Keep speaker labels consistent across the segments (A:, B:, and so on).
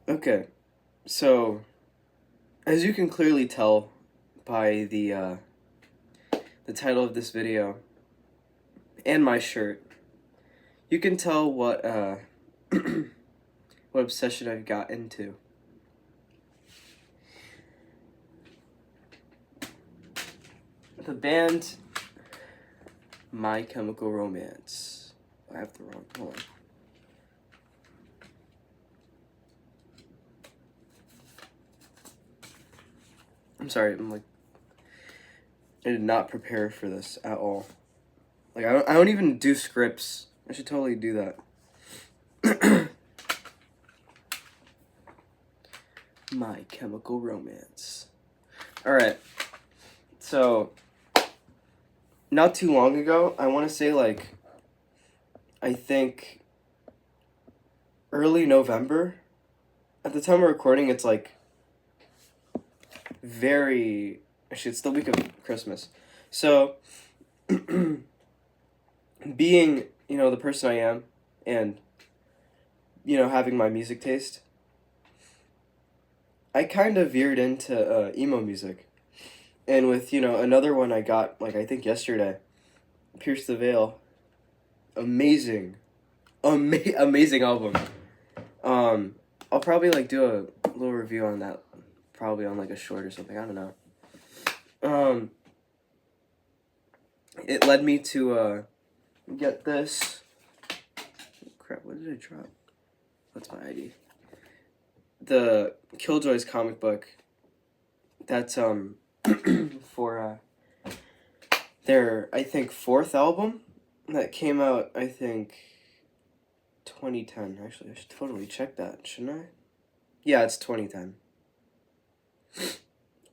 A: Okay, so as you can clearly tell by the title of this video and my shirt, you can tell what what obsession I've got into. The band My Chemical Romance. I have the wrong. Hold on. I'm sorry. I did not prepare for this at all. Like I don't even do scripts. I should totally do that. My Chemical Romance. All right. So not too long ago, I want to say I think early November. At the time of recording, it's very. Actually, it's the week of Christmas. So, being the person I am, and having my music taste, I kind of veered into emo music, and with another one I got I think yesterday, Pierce the Veil, amazing, amazing album. I'll probably do a little review on that, probably on a short or something. I don't know. It led me to get this. Crap! What did I drop? That's my ID. The Killjoys comic book. That's for their I think fourth album that came out I think 2010. Actually, I should totally check that, shouldn't I? Yeah, it's 2010.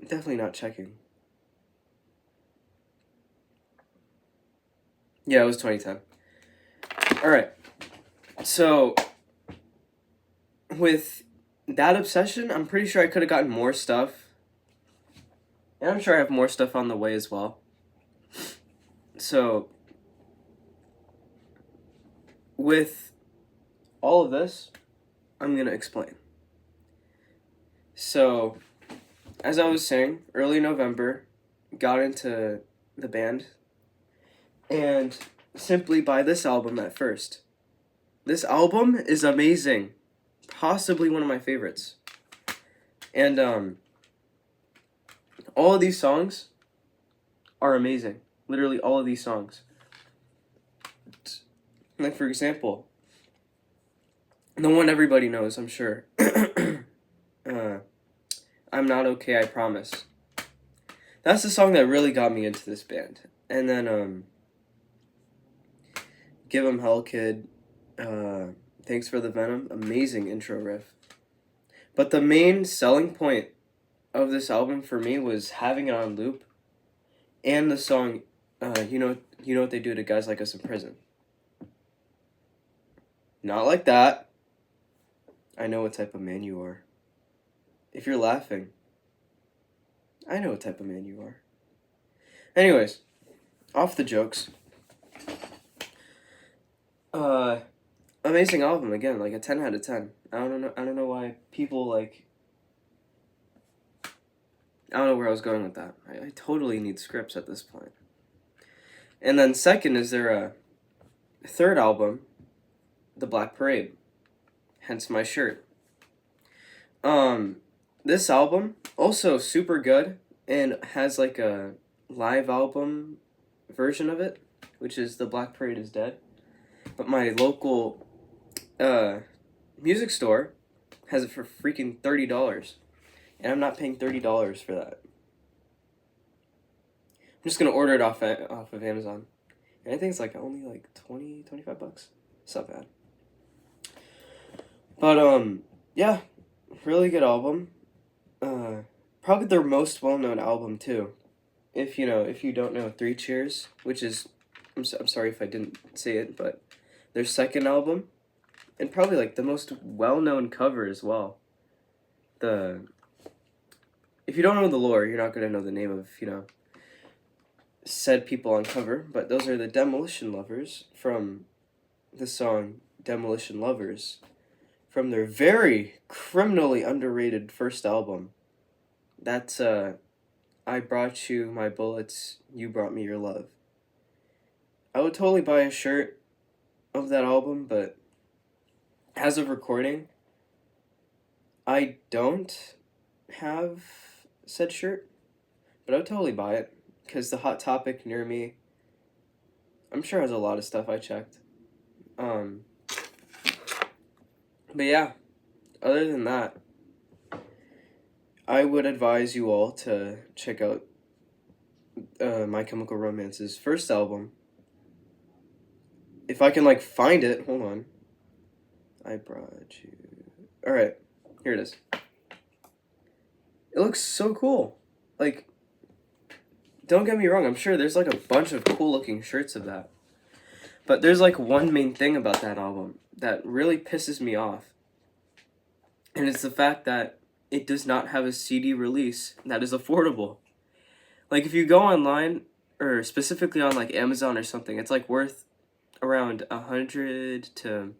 A: Definitely not checking. Yeah, it was 2010. All right. So with that obsession, I'm pretty sure I could have gotten more stuff. And I'm sure I have more stuff on the way as well. So with all of this, I'm going to explain. So, as I was saying, early November, got into the band, and simply by this album at first. This album is amazing, possibly one of my favorites. And all of these songs are amazing. Literally all of these songs. Like for example, the one everybody knows, I'm sure. I'm Not Okay, I Promise. That's the song that really got me into this band. And then Give 'Em Hell Kid, Thanks for the Venom, amazing intro riff. But the main selling point of this album for me was having it on loop, and the song, you know what they do to guys like us in prison. Not like that. I know what type of man you are. If you're laughing, I know what type of man you are. Anyways, off the jokes. Amazing album again, like a 10 out of 10. I don't know why people I don't know where I was going with that. I totally need scripts at this point. And then second is their third album, The Black Parade. Hence my shirt. This album also super good and has a live album version of it, which is The Black Parade is Dead. But my local music store has it for freaking $30, and I'm not paying $30 for that. I'm just gonna order it off of Amazon, and I think it's only 20, $25. It's not bad. But yeah, really good album. Probably their most well-known album too. If you don't know Three Cheers, which is I'm sorry if I didn't say it, but their second album, and probably the most well-known cover as well. If you don't know the lore, you're not gonna know the name of said people on cover, but those are the Demolition Lovers from the song Demolition Lovers, from their very criminally underrated first album. That's I Brought You My Bullets, You Brought Me Your Love. I would totally buy a shirt of that album, but as of recording, I don't have said shirt, but I would totally buy it because the Hot Topic near me, I'm sure, has a lot of stuff I checked. But yeah, other than that, I would advise you all to check out My Chemical Romance's first album. If I can find it, hold on. I Brought You. All right, here it is. It looks so cool. Don't get me wrong, I'm sure there's a bunch of cool looking shirts of that. But there's one main thing about that album that really pisses me off. And it's the fact that it does not have a CD release that is affordable. If you go online, or specifically on Amazon or something, it's worth around $100 to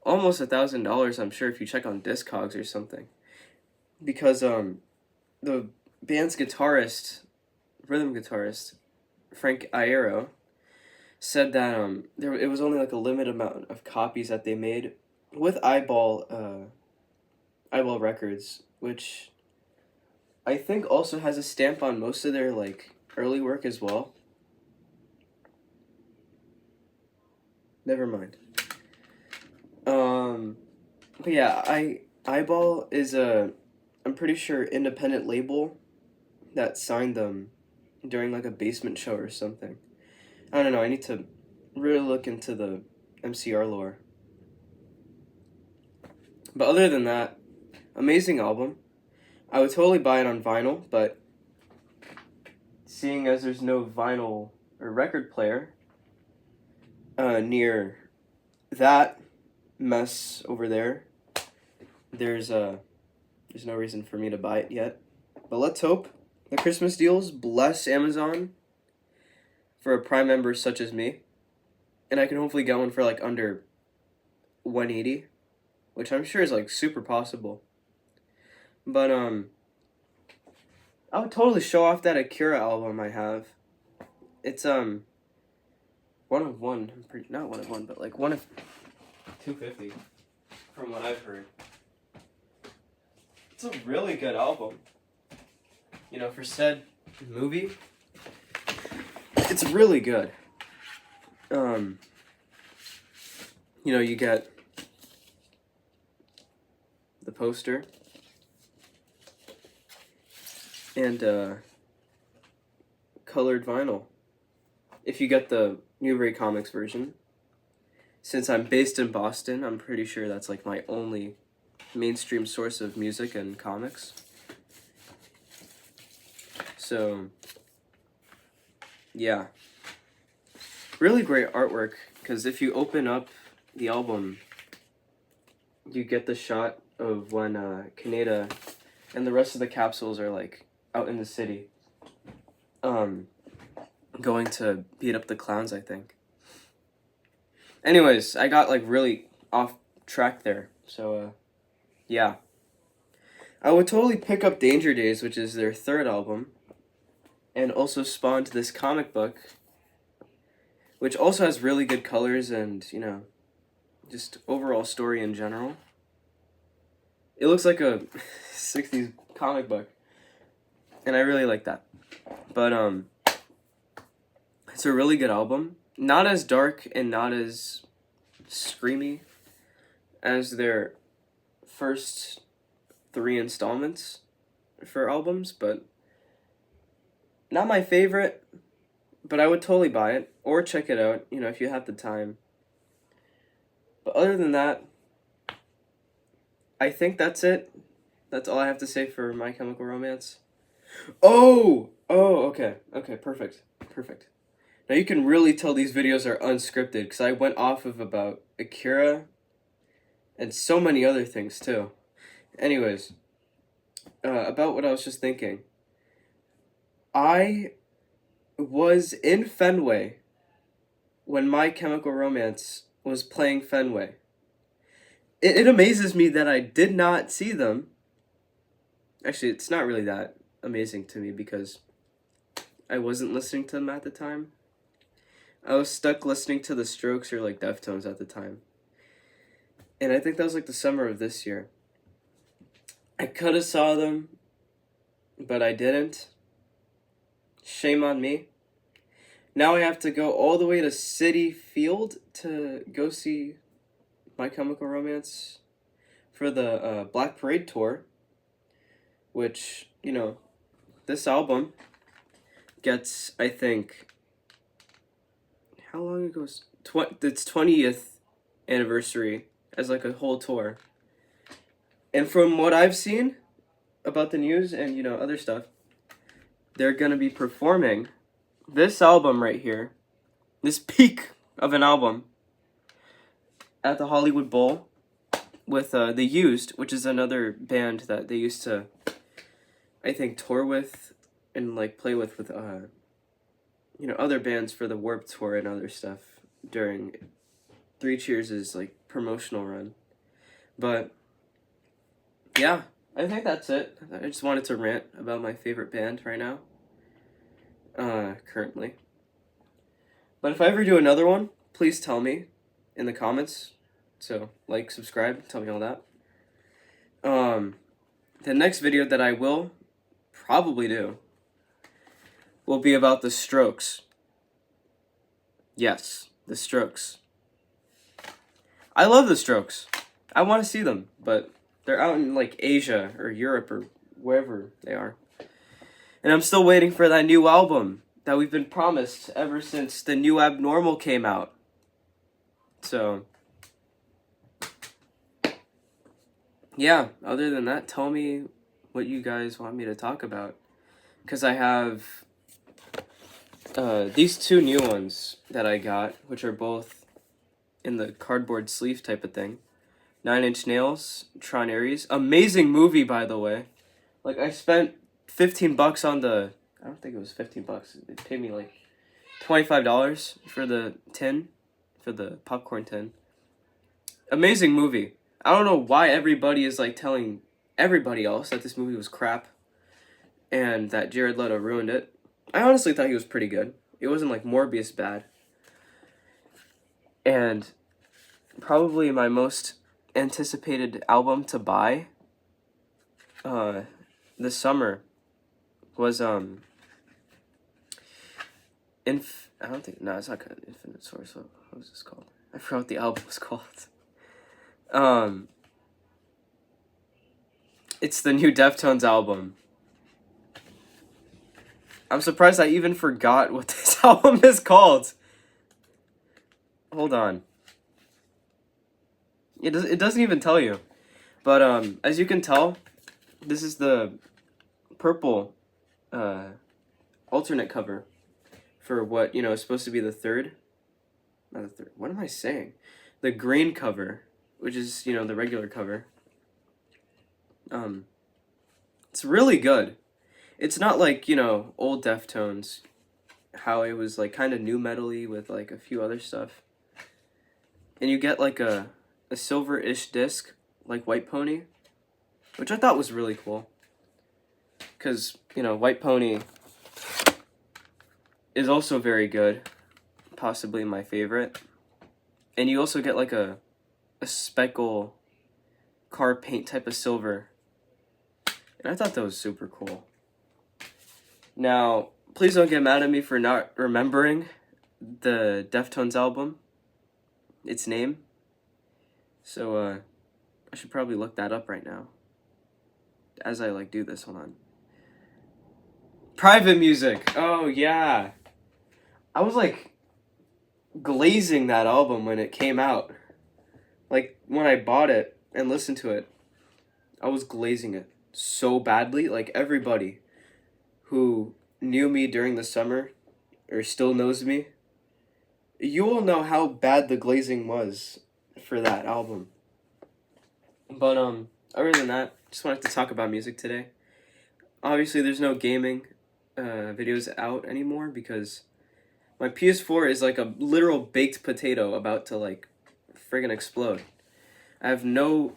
A: almost $1,000, I'm sure, if you check on Discogs or something. Because the band's rhythm guitarist, Frank Iero, said that it was only a limited amount of copies that they made with Eyeball Records, which I think also has a stamp on most of their early work as well. Never mind. But yeah, Eyeball is I'm pretty sure independent label that signed them during a basement show or something. I don't know, I need to really look into the MCR lore. But other than that, amazing album. I would totally buy it on vinyl, but seeing as there's no vinyl or record player near that mess over there, there's no reason for me to buy it yet. But let's hope the Christmas deals bless Amazon for a Prime member such as me, and I can hopefully get one for under $180, which I'm sure is super possible. But I would totally show off that Akira album I have. It's one of one. Not one of one, but one of 250, from what I've heard. It's a really good album. For said movie, it's really good. You get the poster and colored vinyl. If you get the Newbury Comics version, since I'm based in Boston, I'm pretty sure that's my only mainstream source of music and comics. So, yeah. Really great artwork, because if you open up the album, you get the shot of when Kaneda and the rest of the capsules are out in the city, going to beat up the clowns, I think. Anyways, I got really off track there, so yeah. I would totally pick up Danger Days, which is their third album, and also spawned this comic book, which also has really good colors and, just overall story in general. It looks like a 60s comic book, and I really like that. But it's a really good album. Not as dark and not as screamy as their first 3 installments for albums, but not my favorite, but I would totally buy it or check it out, if you have the time. But other than that, I think that's it. That's all I have to say for My Chemical Romance. Oh, okay, perfect. Now you can really tell these videos are unscripted, because I went off of about Akira and so many other things too. Anyways, about what I was just thinking. I was in Fenway when My Chemical Romance was playing Fenway. it amazes me that I did not see them. Actually, it's not really that amazing to me because I wasn't listening to them at the time. I was stuck listening to the Strokes or like Deftones at the time. And I think that was like the summer of this year. I could have saw them, but I didn't. Shame on me. Now I have to go all the way to Citi Field to go see My Chemical Romance for the Black Parade tour, which, you know, this album gets, I think, how long ago was its 20th anniversary as like a whole tour. And from what I've seen about the news and, you know, other stuff, they're going to be performing this album right here, this peak of an album, at the Hollywood Bowl with The Used, which is another band that they used to, I think, tour with and like play with you know, other bands for the Warped Tour and other stuff during Three Cheers' like promotional run. But yeah, I think that's it. I just wanted to rant about my favorite band right now, currently. But if I ever do another one, please tell me in the comments. So like, subscribe, tell me all that. The next video that I will probably do will be about the Strokes. Yes, the Strokes. I love the Strokes. I want to see them, but they're out in like Asia or Europe or wherever they are. And I'm still waiting for that new album that we've been promised ever since The New Abnormal came out. So, yeah, other than that, tell me what you guys want me to talk about. Because I have these two new ones that I got, which are both in the cardboard sleeve type of thing. 9 Inch Nails, Tron Ares. Amazing movie, by the way. Like, I spent $15 on the... I don't think it was $15. It paid me like $25 for the tin, for the popcorn tin. Amazing movie. I don't know why everybody is like telling everybody else that this movie was crap and that Jared Leto ruined it. I honestly thought he was pretty good. It wasn't like Morbius bad. And probably my most anticipated album to buy this summer was I don't think, no, it's not called Infinite Source. What was this called? I forgot what the album was called. It's the new Deftones album. I'm surprised I even forgot what this album is called. Hold on. It doesn't even tell you. But as you can tell, this is the purple alternate cover for what, you know, is supposed to be the third. Not the third. What am I saying? The green cover, which is, you know, the regular cover. It's really good. It's not like, you know, old Deftones, how it was like kind of new metal-y with like a few other stuff. And you get like a silver-ish disc, like White Pony, which I thought was really cool. Because, you know, White Pony is also very good, possibly my favorite. And you also get like a speckle car paint type of silver. And I thought that was super cool. Now, please don't get mad at me for not remembering the Deftones album, its name. So, I should probably look that up right now. As I, like, do this, hold on. Private Music! Oh, yeah! I was, like, glazing that album when it came out. Like, when I bought it and listened to it, I was glazing it so badly. Like, everybody who knew me during the summer, or still knows me, you will know how bad the glazing was for that album. But, other than that, just wanted to talk about music today. Obviously, there's no gaming videos out anymore because my PS4 is like a literal baked potato about to, like, friggin' explode. I have no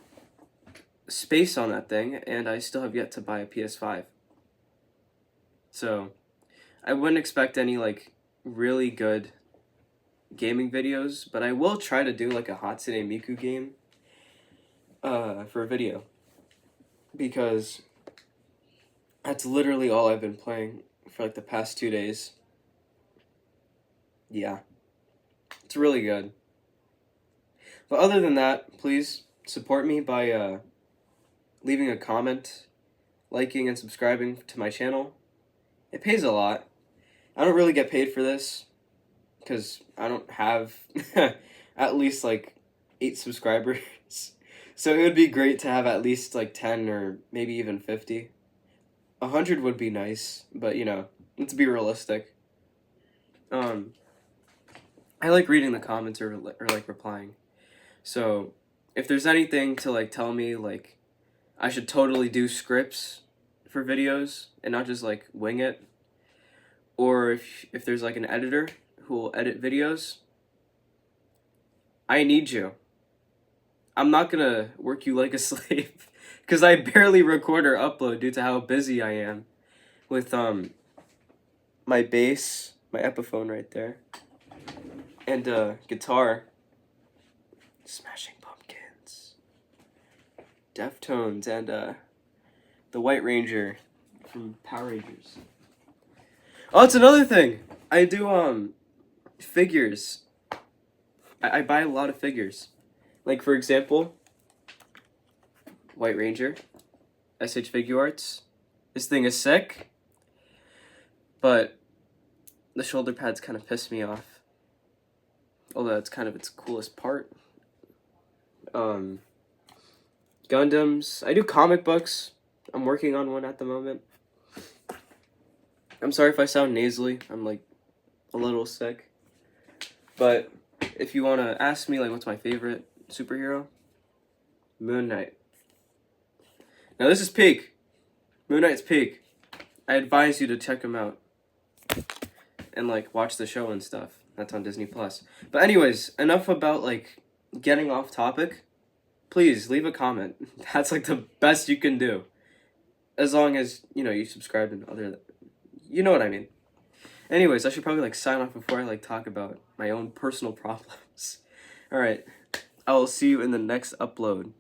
A: space on that thing, and I still have yet to buy a PS5. So, I wouldn't expect any, like, really good gaming videos, but I will try to do, like, a Hatsune Miku game for a video. Because that's literally all I've been playing for, like, the past 2 days. Yeah. It's really good. But other than that, please support me by leaving a comment, liking, and subscribing to my channel. It pays a lot. I don't really get paid for this because I don't have at least like 8 subscribers. So it would be great to have at least like 10 or maybe even 50. 100 would be nice, but you know, let's be realistic. I like reading the comments or like replying. So if there's anything to like tell me like I should totally do scripts for videos and not just like wing it, or if there's like an editor who will edit videos, I need you. I'm not gonna work you like a slave because I barely record or upload due to how busy I am with my bass, my Epiphone right there, and guitar. Smashing Pumpkins, Deftones, and the White Ranger from Power Rangers. Oh, it's another thing. I do figures. I buy a lot of figures. Like for example, White Ranger, SH Figuarts. This thing is sick, but the shoulder pads kind of piss me off. Although it's kind of its coolest part. Gundams. I do comic books. I'm working on one at the moment. I'm sorry if I sound nasally. I'm like a little sick. But if you want to ask me like what's my favorite superhero, Moon Knight. Now this is peak. Moon Knight's peak. I advise you to check him out and like watch the show and stuff. That's on Disney Plus. But anyways, enough about like getting off topic. Please leave a comment. That's like the best you can do. As long as, you know, you subscribe and other, you know what I mean. Anyways, I should probably like sign off before I like talk about my own personal problems. All right. I will see you in the next upload.